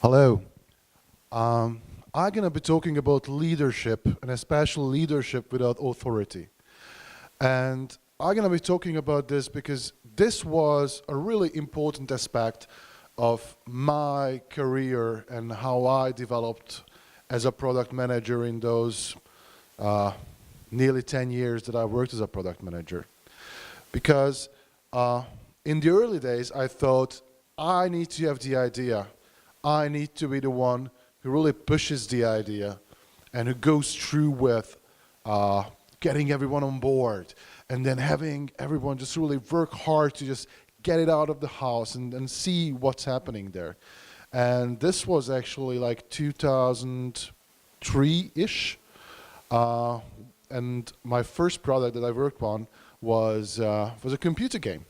Hello. I'm going to be talking about leadership, and especially leadership without authority. And I'm going to be talking about this because this was a really important aspect of my career and how I developed as a product manager in those nearly 10 years that I worked as a product manager. Because in the early days, I thought, I need to have the idea. I need to be the one who really pushes the idea and who goes through with getting everyone on board and then having everyone just really work hard to just get it out of the house and see what's happening there. And this was actually like 2003-ish. And my first product that I worked on was a computer game.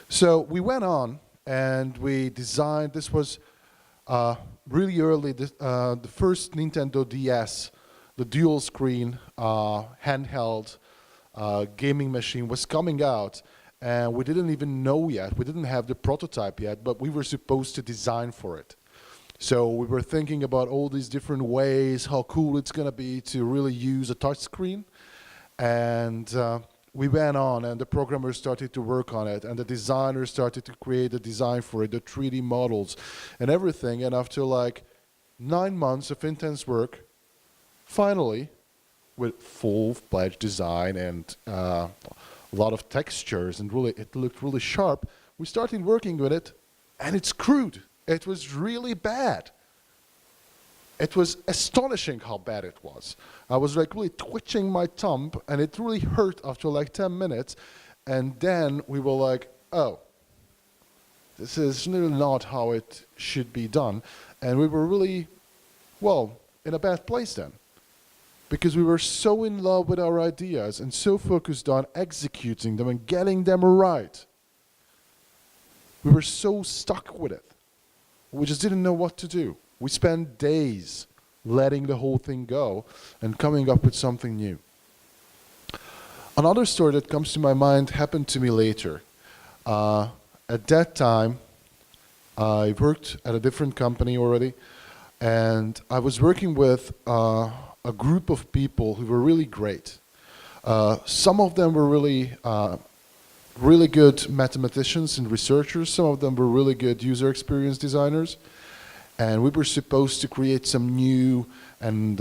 So we went on and we designed, this was really early, the first Nintendo DS, the dual screen handheld gaming machine was coming out, and we didn't even know yet, we didn't have the prototype yet, but we were supposed to design for it. So we were thinking about all these different ways, how cool it's going to be to really use a touch screen. And we went on, and the programmers started to work on it, and the designers started to create a design for it, the 3D models and everything. And after like 9 months of intense work, finally, with full-fledged design and a lot of textures, and really it looked really sharp, we started working with it, and it's crude. It was really bad. It was astonishing how bad it was. I was like really twitching my thumb, and it really hurt after like 10 minutes. And then we were like, oh, this is really not how it should be done. And we were really, well, in a bad place then. Because we were so in love with our ideas and so focused on executing them and getting them right. We were so stuck with it. We just didn't know what to do. We spent days letting the whole thing go and coming up with something new. Another story that comes to my mind happened to me later. At that time, I worked at a different company already, and I was working with a group of people who were really great. Some of them were really good mathematicians and researchers. Some of them were really good user experience designers. And we were supposed to create some new and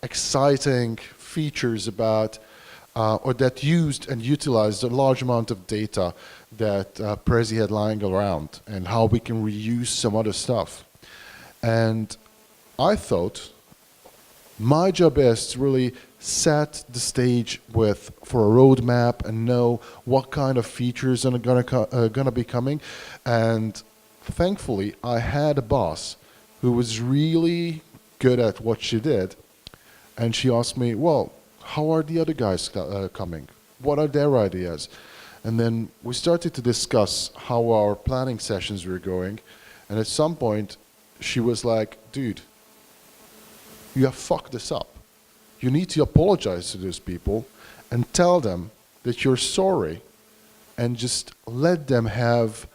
exciting features about, or that used and utilized a large amount of data that Prezi had lying around, and how we can reuse some other stuff. And I thought my job is to really set the stage for a roadmap and know what kind of features are gonna be coming. And thankfully, I had a boss who was really good at what she did. And she asked me, well, how are the other guys coming? What are their ideas? And then we started to discuss how our planning sessions were going. And at some point, she was like, dude, you have fucked this up. You need to apologize to those people and tell them that you're sorry, and just let them have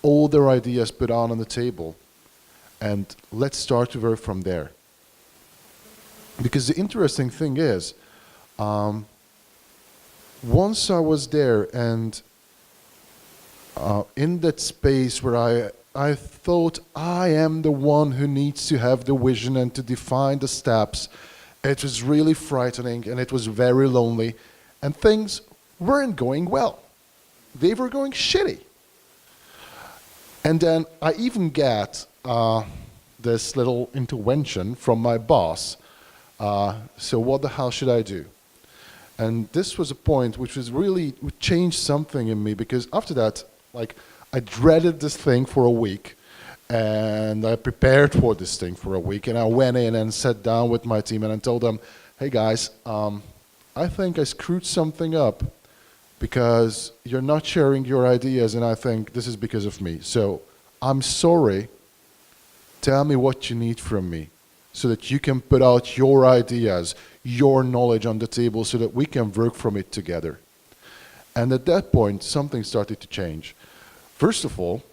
all their ideas put on the table. And let's start to work from there. Because the interesting thing is, once I was there and in that space where I thought I am the one who needs to have the vision and to define the steps, it was really frightening, and it was very lonely, and things weren't going well. They were going shitty. And then I even got this little intervention from my boss. So what the hell should I do? And this was a point which would change something in me, because after that, like, I dreaded this thing for a week, and I prepared for this thing for a week, and I went in and sat down with my team and I told them, hey guys, I think I screwed something up because you're not sharing your ideas, and I think this is because of me. So I'm sorry. Tell me what you need from me so that you can put out your ideas, your knowledge on the table so that we can work from it together. And at that point, something started to change. First of all,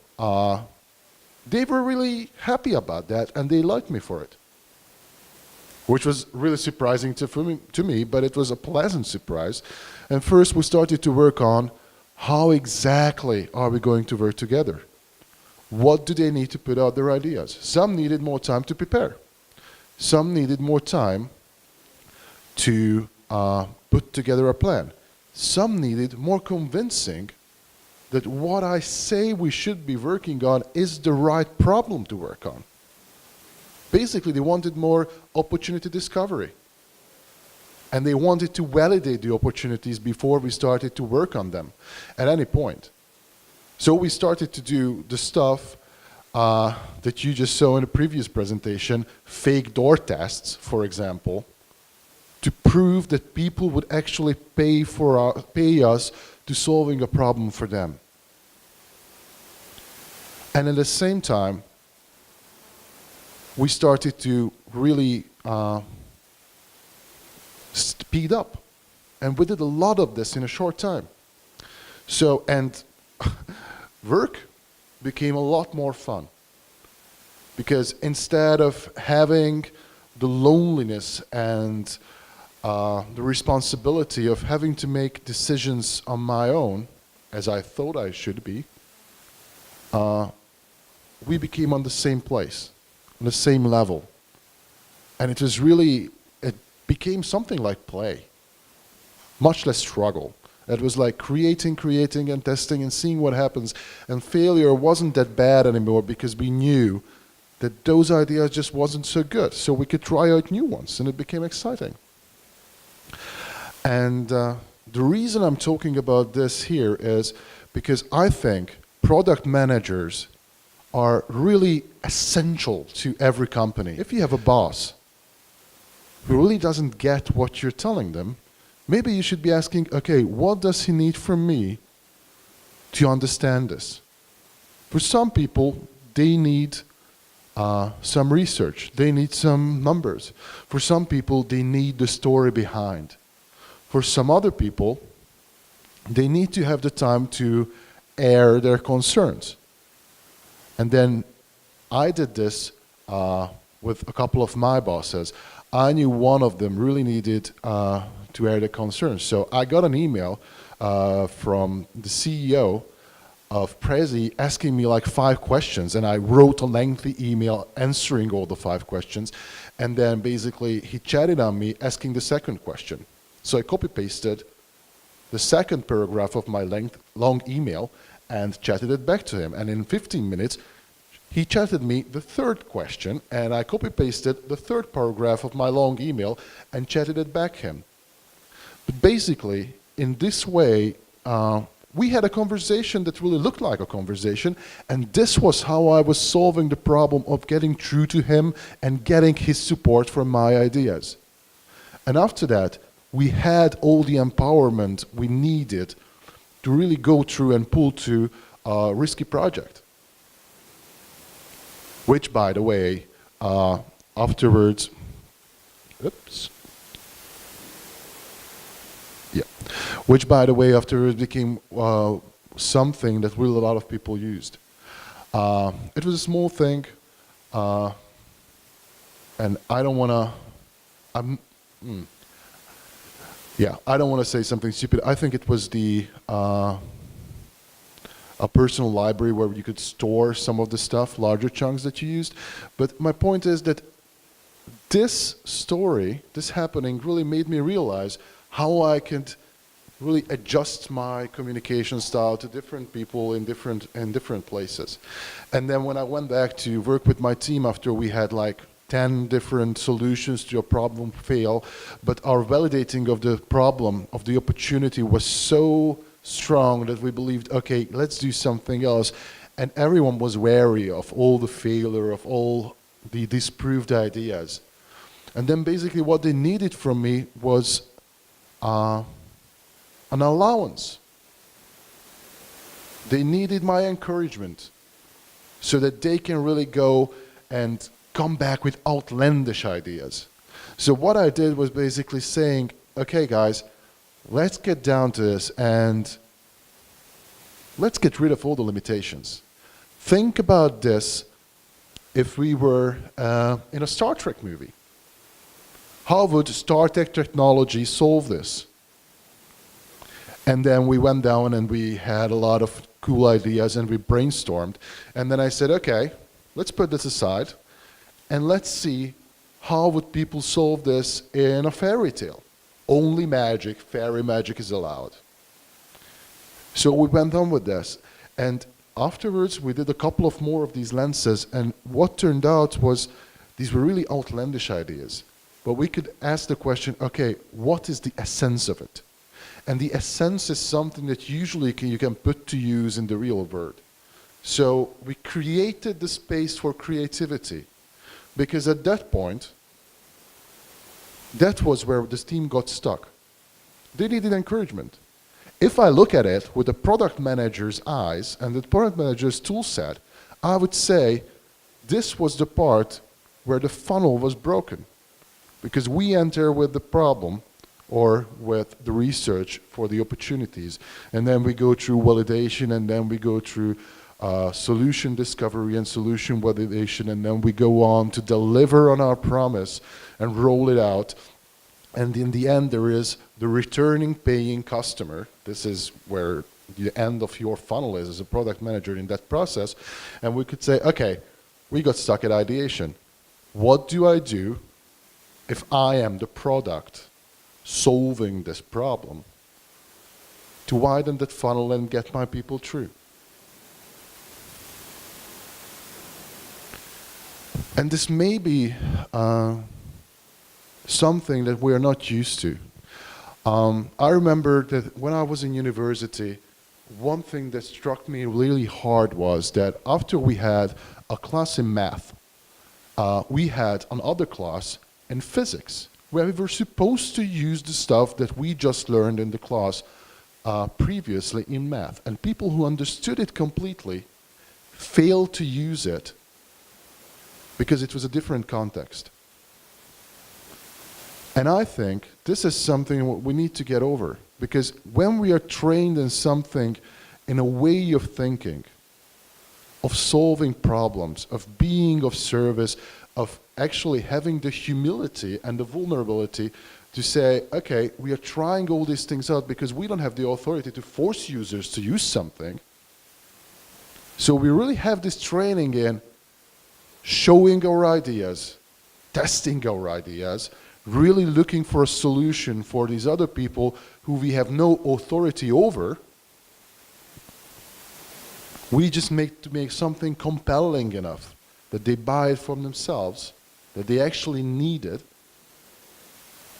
they were really happy about that, and they liked me for it, which was really surprising to me, but it was a pleasant surprise. And first we started to work on how exactly are we going to work together? What do they need to put out their ideas? Some needed more time to prepare. Some needed more time to put together a plan. Some needed more convincing that what I say we should be working on is the right problem to work on. Basically, they wanted more opportunity discovery. And they wanted to validate the opportunities before we started to work on them at any point. So we started to do the stuff that you just saw in the previous presentation, fake door tests, for example, to prove that people would actually pay us to solving a problem for them. And at the same time, we started to really speed up. And we did a lot of this in a short time. So, and work became a lot more fun. Because instead of having the loneliness and the responsibility of having to make decisions on my own, as I thought I should be, we became on the same place, on the same level. And it was really, it became something like play, much less struggle. It was like creating and testing and seeing what happens. And failure wasn't that bad anymore because we knew that those ideas just wasn't so good. So we could try out new ones, and it became exciting. And the reason I'm talking about this here is because I think product managers are really essential to every company. If you have a boss who really doesn't get what you're telling them, maybe you should be asking, okay, what does he need from me to understand this? For some people, they need some research. They need some numbers. For some people, they need the story behind. For some other people, they need to have the time to air their concerns. And then I did this with a couple of my bosses. I knew one of them really needed to air their concerns. So I got an email from the CEO of Prezi asking me like 5 questions, and I wrote a lengthy email answering all the 5 questions, and then basically he chatted on me asking the second question. So I copy-pasted the second paragraph of my long email and chatted it back to him, and in 15 minutes he chatted me the third question, and I copy-pasted the third paragraph of my long email and chatted it back him. But basically, in this way, we had a conversation that really looked like a conversation, and this was how I was solving the problem of getting through to him and getting his support for my ideas. And after that, we had all the empowerment we needed to really go through and pull to a risky project. Which, by the way, afterwards, which, by the way, afterwards became something that really a lot of people used. It was a small thing, and I don't want to, I don't want to say something stupid. I think it was a personal library where you could store some of the stuff, larger chunks that you used. But my point is that this story, this happening, really made me realize how I could really adjust my communication style to different people in different places. And then when I went back to work with my team after we had like 10 different solutions to a problem fail, but our validating of the problem, of the opportunity was so strong that we believed, okay, let's do something else. And everyone was wary of all the failure, of all the disproved ideas. And then basically what they needed from me was an allowance. They needed my encouragement so that they can really go and come back with outlandish ideas. So what I did was basically saying, okay guys, let's get down to this and let's get rid of all the limitations. Think about this if we were in a Star Trek movie. How would Star Trek technology solve this? And then we went down and we had a lot of cool ideas and we brainstormed. And then I said, okay, let's put this aside and let's see how would people solve this in a fairy tale. Only magic, fairy magic is allowed. So we went on with this. And afterwards, we did a couple of more of these lenses. And what turned out was these were really outlandish ideas. But we could ask the question, okay, what is the essence of it? And the essence is something that usually you can put to use in the real world. So we created the space for creativity. Because at that point, that was where this team got stuck. They needed encouragement. If I look at it with the product manager's eyes and the product manager's tool set, I would say this was the part where the funnel was broken. Because we enter with the problem or with the research for the opportunities, and then we go through validation, and then we go through solution discovery and solution validation, and then we go on to deliver on our promise and roll it out. And in the end, there is the returning paying customer. This is where the end of your funnel is as a product manager in that process. And we could say, okay, we got stuck at ideation. What do I do if I am the product solving this problem to widen that funnel and get my people through? And this may be something that we're not used to. I remember that when I was in university, one thing that struck me really hard was that after we had a class in math, we had another class in physics, where we were supposed to use the stuff that we just learned in the class previously in math. And people who understood it completely failed to use it because it was a different context. And I think this is something we need to get over, because when we are trained in something, in a way of thinking, of solving problems, of being of service, of actually having the humility and the vulnerability to say, okay, we are trying all these things out because we don't have the authority to force users to use something. So we really have this training in showing our ideas, testing our ideas, really looking for a solution for these other people who we have no authority over. We just make something compelling enough that they buy it from themselves, that they actually need it.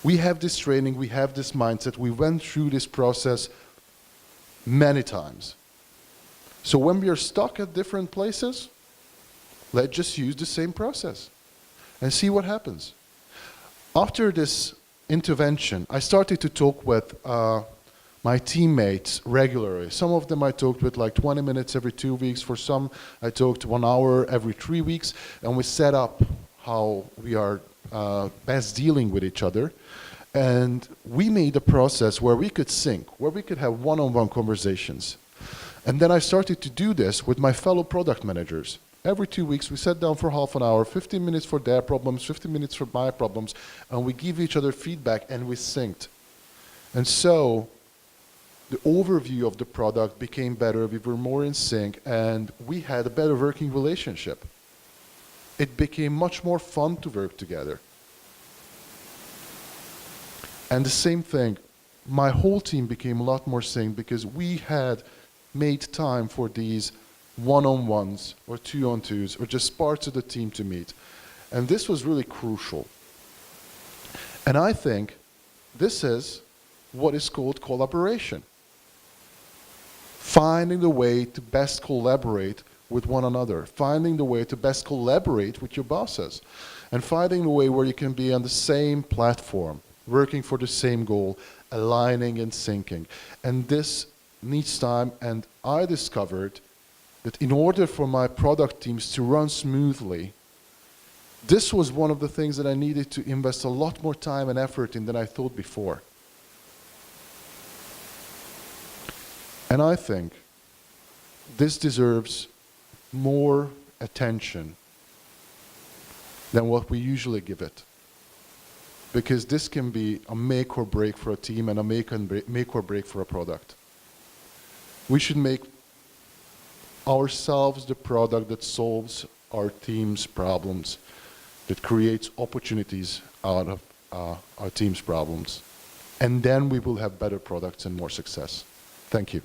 We have this training, we have this mindset, we went through this process many times. So when we are stuck at different places, let's just use the same process and see what happens. After this intervention, I started to talk with my teammates regularly. Some of them I talked with like 20 minutes every 2 weeks. For some, I talked 1 hour every 3 weeks. And we set up how we are best dealing with each other. And we made a process where we could sync, where we could have one-on-one conversations. And then I started to do this with my fellow product managers. Every 2 weeks, we sat down for half an hour, 15 minutes for their problems, 15 minutes for my problems, and we give each other feedback, and we synced. And so the overview of the product became better, we were more in sync, and we had a better working relationship. It became much more fun to work together. And the same thing, my whole team became a lot more synced because we had made time for these one-on-ones or two-on-twos or just parts of the team to meet. And this was really crucial. And I think this is what is called collaboration. Finding the way to best collaborate with one another, finding the way to best collaborate with your bosses, and finding the way where you can be on the same platform, working for the same goal, aligning and syncing. And this needs time, and I discovered that in order for my product teams to run smoothly, this was one of the things that I needed to invest a lot more time and effort in than I thought before. And I think this deserves more attention than what we usually give it. Because this can be a make or break for a team and a make or break for a product. We should make ourselves the product that solves our team's problems, that creates opportunities out of our team's problems. And then we will have better products and more success. Thank you.